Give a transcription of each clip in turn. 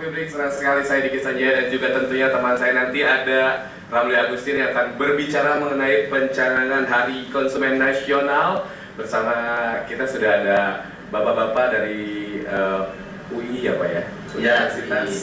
Publik, senang sekali saya Diki Sanjaya dan juga tentunya teman saya nanti ada Ramli Agustin yang akan berbicara mengenai pencanangan Hari Konsumen Nasional. Bersama kita sudah ada bapak-bapak dari UI ya Pak ya? Universitas.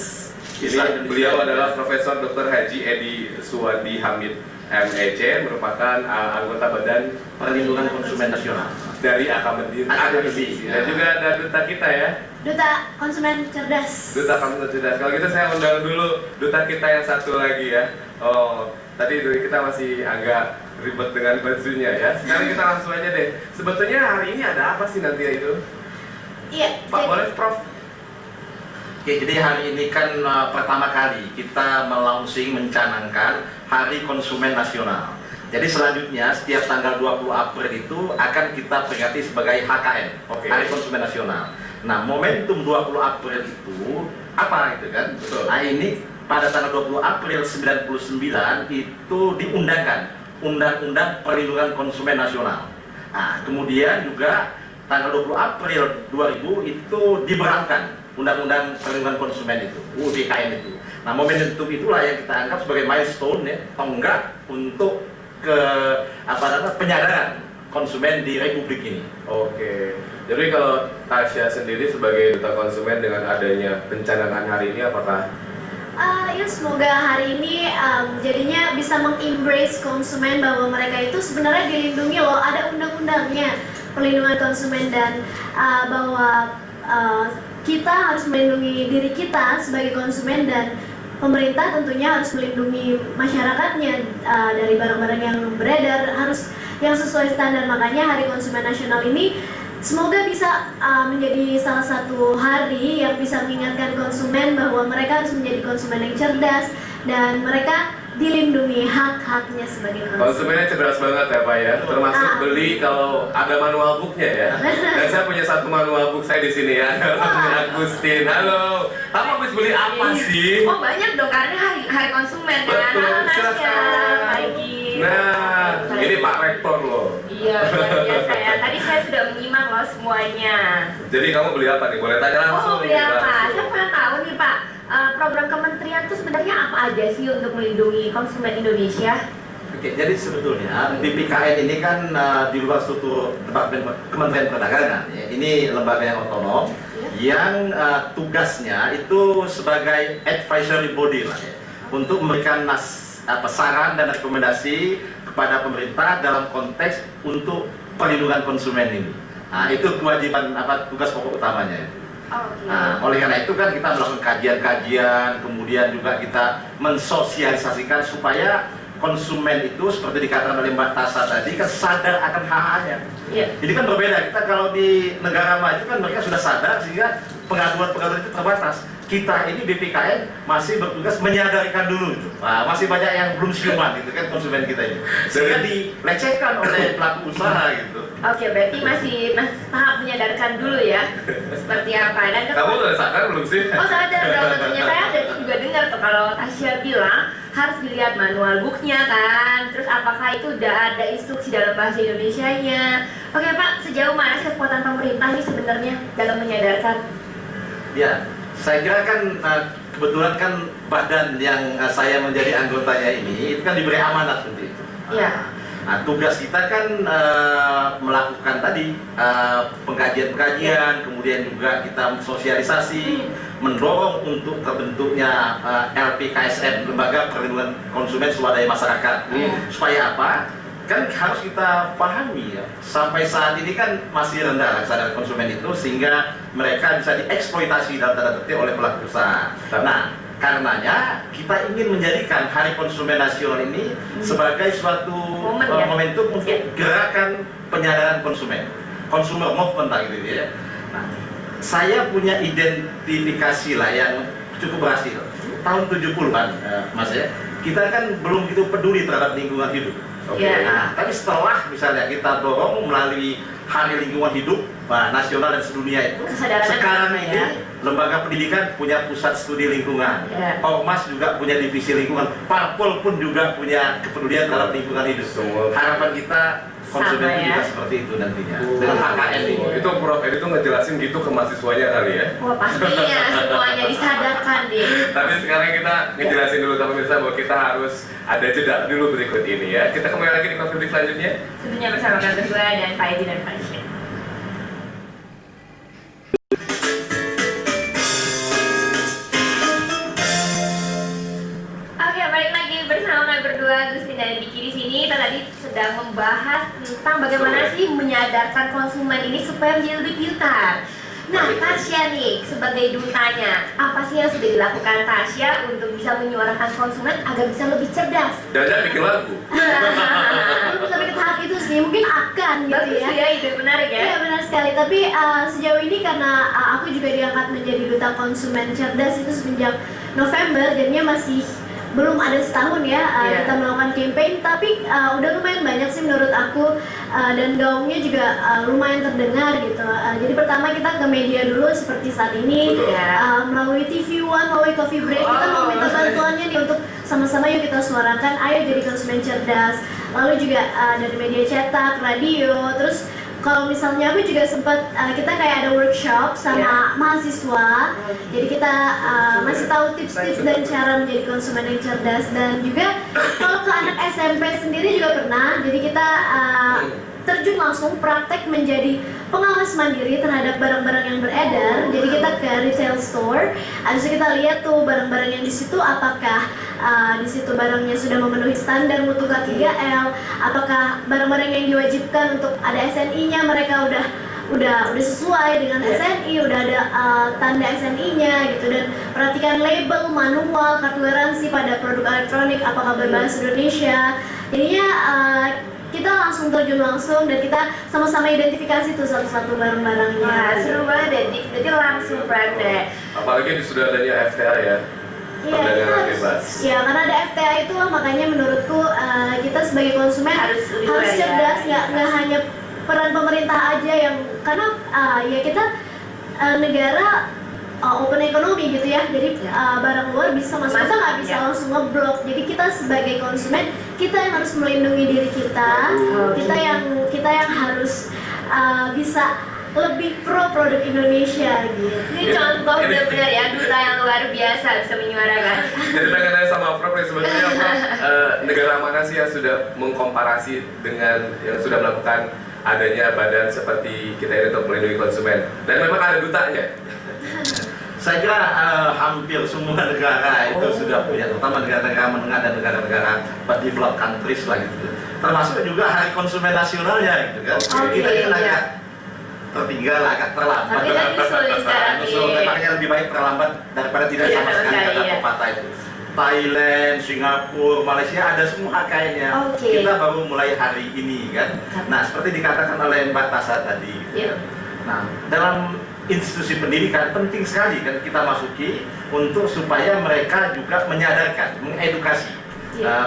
Ini beliau adalah Profesor Dr. Haji Edi Suwandi Hamid MEC, merupakan anggota Badan Perlindungan Konsumen Nasional dari Akademisi. Dan juga ada duta kita ya, Duta Konsumen Cerdas. Duta Konsumen Cerdas. Kalau gitu saya undang dulu duta kita yang satu lagi ya. Oh, tadi kita masih agak ribet dengan bajunya ya. Sekarang kita langsung aja deh. Sebetulnya hari ini ada apa sih nanti itu? Iya. Pak, boleh Prof? Oke, jadi hari ini kan pertama kali kita mencanangkan Hari Konsumen Nasional. Jadi selanjutnya setiap tanggal 20 April itu akan kita peringati sebagai HKN, Hari Konsumen Nasional. Nah, momentum 20 April itu apa gitu kan? Betul. Nah, ini pada tanggal 20 April 99 itu diundangkan Undang-Undang Perlindungan Konsumen Nasional. Nah, kemudian juga tanggal 20 April 2000 itu diberangkat Undang-Undang Perlindungan Konsumen itu, UPKN itu. Nah, momentum itulah yang kita anggap sebagai milestone ya, tonggak untuk penyadaran konsumen di Republik ini. Oke. Jadi kalau Tasya sendiri sebagai duta konsumen dengan adanya pencanangan hari ini apakah Ya semoga hari ini jadinya bisa mengembrace konsumen bahwa mereka itu sebenarnya dilindungi loh, ada undang-undangnya perlindungan konsumen dan bahwa kita harus melindungi diri kita sebagai konsumen dan pemerintah tentunya harus melindungi masyarakatnya dari barang-barang yang beredar harus yang sesuai standar. Makanya Hari Konsumen Nasional ini semoga bisa menjadi salah satu hari yang bisa mengingatkan konsumen bahwa mereka harus menjadi konsumen yang cerdas dan mereka dilindungi hak-haknya sebagai konsumen. konsumennya cerdas banget ya Pak ya, termasuk beli kalau ada manual booknya ya. Dan saya punya satu manual book saya di sini ya, Ramli Agustin. Halo, kamu habis beli apa sih? Oh banyak dong, karena hari konsumen kan. Betul, Halo Nasya, silakan. pagi. Nah, ini Pak Rektor loh. Iya, luar biasa ya. Tadi saya sudah menyimak loh semuanya. Jadi kamu beli apa nih? Boleh tanya langsung. Oh, beli apa? langsung. Saya pengen tahu nih Pak, program kementerian itu sebenarnya apa aja sih untuk melindungi konsumen Indonesia? Oke, jadi sebetulnya BPKN ini kan di luar struktur Kementerian Perdagangan ya. Ini lembaga yang otonom yang tugasnya itu sebagai advisory body lah ya, untuk memberikan saran dan rekomendasi kepada pemerintah dalam konteks untuk perlindungan konsumen ini. Nah, itu kewajiban tugas pokok utamanya itu. Nah, oleh karena itu kan kita melakukan kajian-kajian, kemudian juga kita mensosialisasikan supaya konsumen itu seperti dikatakan oleh Mbak Tasa tadi kan sadar akan hak-haknya. Iya. Jadi kan berbeda, kita kalau di negara maju kan mereka sudah sadar sehingga pengaduan-pengaduan itu terbatas. Kita ini BPKN masih bertugas menyadarkan dulu itu. Nah, masih banyak yang belum siuman gitu kan konsumen kita ini. Sehingga dilecehkan oleh pelaku usaha gitu. Oke, berarti masih tahap menyadarkan dulu ya. Seperti apa? Dan Kamu udah sadar belum sih? Oh sadar dong, tentunya saya dari juga dengar tuh kalau Tasya bilang harus dilihat manual booknya kan. Terus apakah itu udah ada instruksi dalam bahasa Indonesianya? Oke Pak, sejauh mana sih kekuatan pemerintah ini sebenarnya dalam menyadarkan? Ya, saya kira kan kebetulan kan badan yang saya menjadi anggotanya ini itu kan diberi amanat seperti itu. Iya. Nah, tugas kita kan melakukan tadi pengkajian-pengkajian, kemudian juga kita sosialisasi, mendorong untuk terbentuknya LPKSN, Lembaga Perlindungan Konsumen Swadaya Masyarakat. Supaya apa? Kan harus kita pahami ya, sampai saat ini kan masih rendah kesadaran konsumen itu sehingga mereka bisa dieksploitasi dalam tanda petik oleh pelaku usaha. Nah, karenanya kita ingin menjadikan Hari Konsumen Nasional ini sebagai suatu momentum untuk gerakan penyadaran konsumen, consumer movement gitu ya. Nah, saya punya identifikasi lah yang cukup berhasil. Tahun 70-an, Mas ya, kita kan belum begitu peduli terhadap lingkungan hidup. Nah, tapi setelah misalnya kita dorong melalui Hari Lingkungan Hidup nasional dan sedunia itu, sekarang ini lembaga pendidikan punya pusat studi lingkungan, Ormas juga punya divisi lingkungan, Parpol pun juga punya kepedulian terhadap lingkungan hidup. Harapan kita konsumen Sama itu ya. juga seperti itu nantinya dengan HKN ini. Itu Prof Edi tuh ngejelasin gitu ke mahasiswanya kali ya. Wah pastinya semuanya disadarkan deh. Tapi sekarang kita ngejelasin dulu sama pemirsa bahwa kita harus ada jeda dulu berikut ini ya. Kita kembali lagi di Coffee Break selanjutnya. Tentunya bersama kami berdua dan Pak Edi dan Pak Ismin. Oke, balik lagi bersama kami berdua, Gustin dan Diki di sini. Kita tadi sedang membahas tentang bagaimana sih menyadarkan konsumen ini supaya menjadi lebih pintar. Nah, Tasya nih sebagai dutanya, apa sih yang sudah dilakukan Tasya untuk bisa menyuarakan konsumen agar bisa lebih cerdas? Dan bikin lagu. Belum sampai ke tahap itu sih, mungkin akan gitu Bagus ya. ya, ide menarik ya. Iya benar sekali, tapi sejauh ini karena aku juga diangkat menjadi duta konsumen cerdas itu semenjak November, jadinya masih belum ada setahun ya Iya. kita melakukan campaign, tapi udah lumayan banyak sih menurut aku, dan gaungnya juga lumayan terdengar gitu. Jadi pertama kita ke media dulu seperti saat ini. Betul. Melalui TV One, melalui Coffee Break, kita mau minta bantuannya nih untuk sama-sama yuk kita suarakan, ayo jadi konsumen cerdas. Lalu juga dari media cetak, radio, terus kalau misalnya aku juga sempat kita kayak ada workshop sama mahasiswa, jadi kita masih tahu tips-tips dan cara menjadi konsumen yang cerdas. Dan juga kalau ke anak SMP sendiri juga pernah, jadi kita terjun langsung praktek menjadi pengawas mandiri terhadap barang-barang yang beredar. Jadi kita ke retail store, habis itu kita lihat tuh barang-barang yang di situ apakah di situ barangnya sudah memenuhi standar mutu K3L, apakah barang-barang yang diwajibkan untuk ada SNI-nya mereka udah sesuai dengan SNI, udah ada tanda SNI-nya gitu. Dan perhatikan label, manual, kartu garansi pada produk elektronik apakah berbahasa Indonesia. Jadinya kita langsung terjun langsung dan kita sama-sama identifikasi tuh satu-satu barang-barangnya. Wah, seru banget ya, Dik. Jadi langsung praktek. Apalagi sudah adanya FTA ya. Iya, kita Perdagangan harus, bebas. ya karena ada FTA itulah makanya menurutku kita sebagai konsumen Harus lebih harus belajar. cerdas, nggak hanya peran pemerintah aja yang, karena ya kita negara open economy gitu ya, jadi barang luar bisa masuk, kita nggak bisa Ya. langsung ngeblok. Jadi kita sebagai konsumen kita yang harus melindungi diri kita, kita yang harus bisa lebih pro produk Indonesia gitu. Ini contoh benar-benar ya, duta yang luar biasa bisa menyuarakan. Jadi pengen nanya sama Prof nih, sebenarnya Prof, negara mana sih yang sudah mengkomparasi dengan yang sudah melakukan adanya badan seperti kita ini untuk melindungi konsumen, dan memang ada dutanya? Saya kira hampir semua negara itu sudah punya, terutama negara-negara menengah dan negara-negara developed countries lah gitu. Termasuk juga hari konsumen nasionalnya gitu kan. Oke, Kita kan iya. agak tertinggal, agak terlambat. Tapi kan nyusul sekarang Nyusul, nih. memangnya lebih baik terlambat daripada tidak Iya, sama sama sekali, sekali, kata iya. pepatah itu. Thailand, Singapura, Malaysia ada semua HKN-nya. Oke. Kita baru mulai hari ini kan. Nah, seperti dikatakan oleh Mbak Tasha tadi. Iya. Nah, dalam institusi pendidikan penting sekali kan kita masuki untuk supaya mereka juga menyadarkan, mengedukasi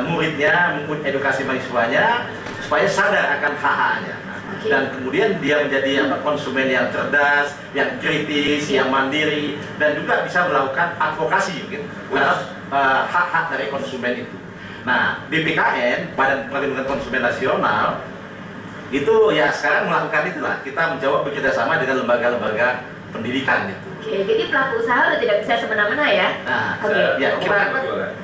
muridnya, mengedukasi mahasiswanya supaya sadar akan hak-haknya. Oke. Dan kemudian dia menjadi konsumen yang cerdas, yang kritis, yang mandiri, dan juga bisa melakukan advokasi gitu, terhadap hak-hak dari konsumen itu. Nah, BPKN, Badan Perlindungan Konsumen Nasional, itu ya sekarang melakukan itulah, kita menjawab bekerjasama dengan lembaga-lembaga pendidikan itu. Oke, jadi pelaku usaha udah tidak bisa semena-mena ya. Nah, Oke. ya kita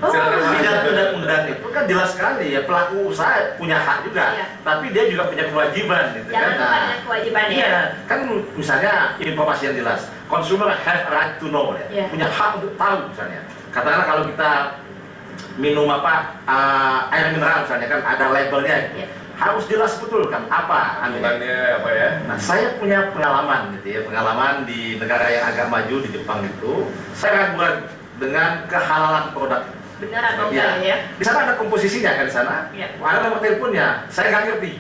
Oh, di dalam undang-undang itu kan jelas sekali ya, pelaku usaha punya hak juga, Iya. tapi dia juga punya kewajiban gitu Jangan kan. lupa dengan kewajibannya. Iya, kan misalnya informasi yang jelas, consumer have right to know ya, Iya. punya hak untuk tahu misalnya. Katakanlah kalau kita minum air mineral misalnya kan ada labelnya, Iya. harus jelas betul kan apa Kandungannya apa ya? Nah, saya punya pengalaman gitu ya, pengalaman di negara yang agak maju di Jepang itu, saya ragu dengan kehalalan produk. Benar atau enggak ya? Di sana ada komposisinya kan di sana, Iya. ada nomor teleponnya, saya nggak ngerti.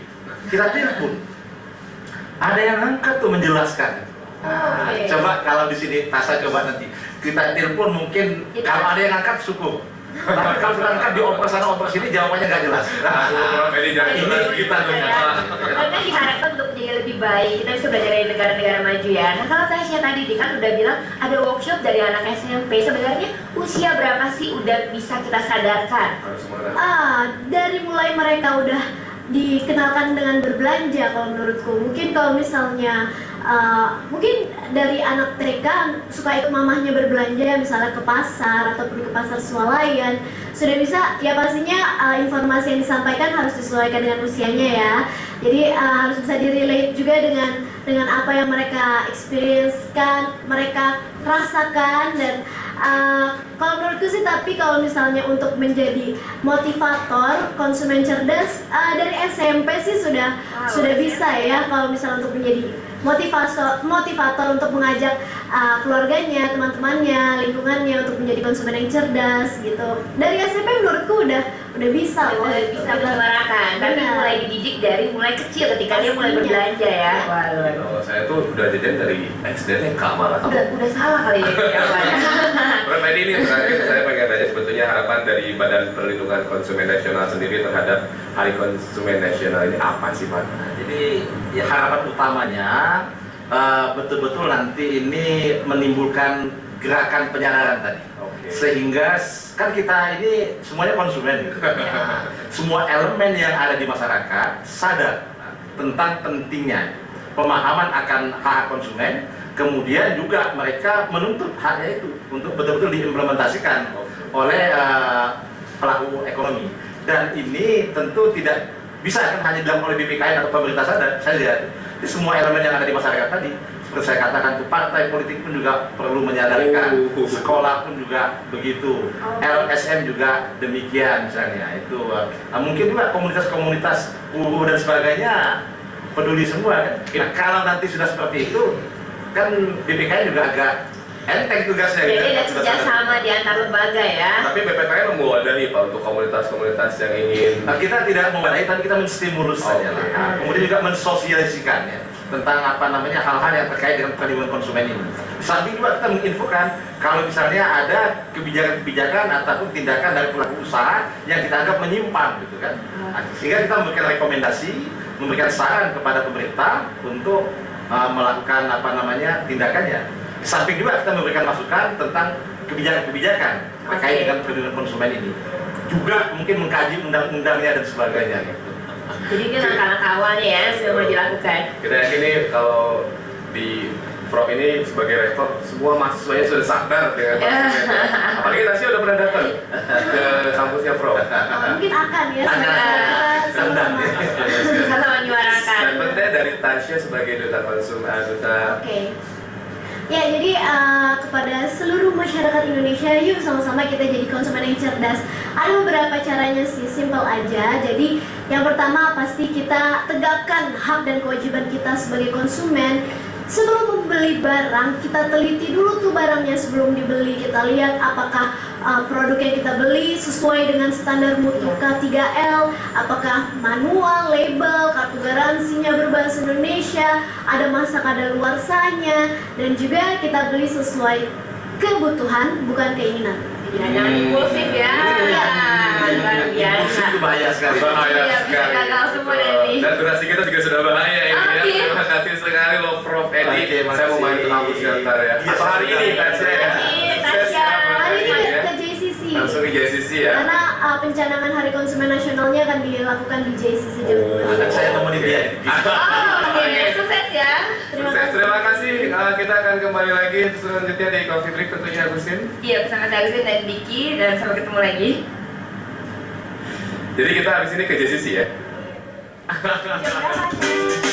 Kita telepon, ada yang angkat tuh menjelaskan. Nah, Oke. coba kalau di sini, Tasha coba nanti kita telepon mungkin kalau ada yang angkat syukur. Tapi kalau sudah angkat dioper sana oper sini jawabannya nggak jelas. Prof Edi jangan Ini curhat kita dong. Karena diharapkan untuk menjadi lebih baik, kita bisa belajar dari negara-negara maju ya. Nah kalau Tasya tadi kan udah bilang ada workshop dari anak SMP, sebenarnya usia berapa sih udah bisa kita sadarkan? Harus semangat. Dari mulai mereka udah dikenalkan dengan berbelanja kalau menurutku. Mungkin kalau misalnya mungkin dari anak TK suka ikut mamahnya berbelanja, misalnya ke pasar ataupun ke pasar swalayan, sudah bisa ya pastinya informasi yang disampaikan harus disesuaikan dengan usianya ya. Jadi harus bisa direlate juga dengan apa yang mereka experience-kan, mereka rasakan. Dan kalau menurutku sih, tapi kalau misalnya untuk menjadi motivator konsumen cerdas dari SMP sih sudah bisa ya. Kalau misalnya untuk menjadi motivator untuk mengajak keluarganya, teman-temannya, lingkungannya untuk menjadi konsumen yang cerdas gitu. Dari SMP menurutku udah bisa loh. Udah bisa menyuarakan, tapi mulai dididik dari mulai kecil ketika dia mulai berbelanja ya. Kalau saya tuh udah jajan dari SD TK malah. Udah salah kali ya awalnya. Prof Edi, ini terakhir saya pengen tanya sebetulnya harapan dari Badan Perlindungan Konsumen Nasional sendiri terhadap Hari Konsumen Nasional ini apa sih Pak? Jadi ya harapan utamanya betul-betul nanti ini menimbulkan gerakan penyadaran tadi. Sehingga kan kita ini semuanya konsumen gitu. Semua elemen yang ada di masyarakat sadar tentang pentingnya pemahaman akan hak konsumen, kemudian juga mereka menuntut haknya itu untuk betul-betul diimplementasikan oleh pelaku ekonomi. Dan ini tentu tidak bisa kan hanya dilakukan oleh BPKN atau pemerintah saja. Jadi semua elemen yang ada di masyarakat tadi, seperti saya katakan, tuh partai politik pun juga perlu menyadarkan, sekolah pun juga begitu, LSM juga demikian misalnya. Itu mungkin juga komunitas-komunitas buruh dan sebagainya peduli semua kan. Nah, kalau nanti sudah seperti itu, kan BPKN juga agak enteng tugasnya. Jadi ada kerjasama di antar lembaga ya. Tapi BPKN mewadahi Pak untuk komunitas-komunitas yang ingin. Nah, kita tidak mewadahi, tapi kita menstimulus saja lah. Kemudian juga mensosialisasikan ya tentang apa namanya hal-hal yang terkait dengan perlindungan konsumen ini. Samping juga kita menginfokan kalau misalnya ada kebijakan-kebijakan ataupun tindakan dari pelaku usaha yang kita anggap menyimpang gitu kan. Sehingga kita memberikan rekomendasi, memberikan saran kepada pemerintah untuk melakukan apa namanya tindakannya. Samping juga kita memberikan masukan tentang kebijakan-kebijakan terkait dengan perlindungan konsumen ini. Juga mungkin mengkaji undang-undangnya dan sebagainya gitu. Jadi ini langkah-langkah awalnya ya sudah mulai dilakukan. Kita yakini kalau di Prof ini sebagai rektor, semua mahasiswanya sudah sadar dengan konsumen. Apalagi Tasya udah pernah datang ke kampusnya Prof. Mungkin akan ya, sama-sama. Sama menyuarakan. Dan penting dari Tasya sebagai duta konsumen, Oke. Ya, jadi kepada seluruh masyarakat Indonesia, yuk sama-sama kita jadi konsumen yang cerdas. Ada beberapa caranya sih, simple aja. Jadi yang pertama pasti kita tegakkan hak dan kewajiban kita sebagai konsumen. Sebelum membeli barang, kita teliti dulu tuh barangnya sebelum dibeli. Kita lihat apakah produk yang kita beli sesuai dengan standar mutu K3L, apakah manual, label, kartu garansinya berbahasa Indonesia, ada masa kadaluarsanya, dan juga kita beli sesuai kebutuhan, bukan keinginan. Jangan impulsif ya. Luar biasa. Itu bahaya sekali. Bahaya Iya, bisa sekali. gagal semua nanti. Dan durasi kita juga sudah bahaya ini ya. Terima kasih sekali loh Prof Edi. Saya mau main ke kampus sebentar ya. Atau hari ini Tasya ya. Sukses ya, Prof Hari Edi ini ya. ke JCC. Langsung ke JCC ya. Karena pencanangan Hari Konsumen Nasionalnya akan dilakukan di JCC jam 12. Anak saya nemenin dia. Oke, sukses ya. Terima kasih. Kita akan kembali lagi selanjutnya di Coffee Break tentunya Agustin. Iya, bersama saya Agustin dan Diki, dan sampai ketemu lagi. Jadi kita habis ini ke JCC ya. Jam berapa?